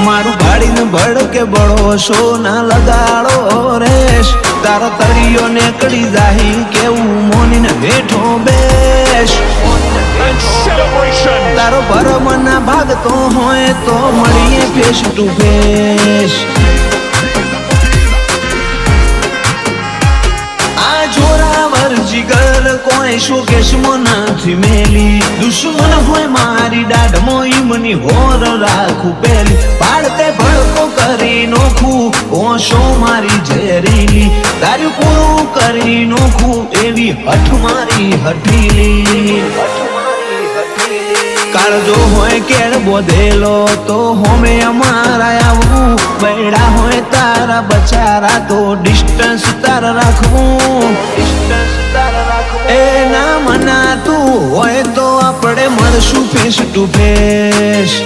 મારું ભાડીને ભડકે બળો શો ના લગાડો રેશ તારો તળિયો ને કડી જાહી કેવું મોનીને બેઠો બેશ તારો ભરમ ના ભાગતો હોય તો મળીએ ફેસ ટુ ફેસ આ જોરાવર જીગર કોઈ શોકેશમાં નથી મેલી દુશ્મન હોય મારી દાઢમાં ઈમની હોર રાખું પેલી પાડતે ભડકો કરી નોખું ઓશો મારી ઝેરીલી તારું પૂરું કરી નોખું એવી હઠ મારી હઠીલી કાળજો હોય કેળ બોધેલો તો હોમે અમારા આવવું બૈડા હોય તારા બચારા તો ડિસ્ટન્સ તારા રાખવું એ ના મનાતું હોય તો આપણે મળશું ફેસ ટુ ફેસ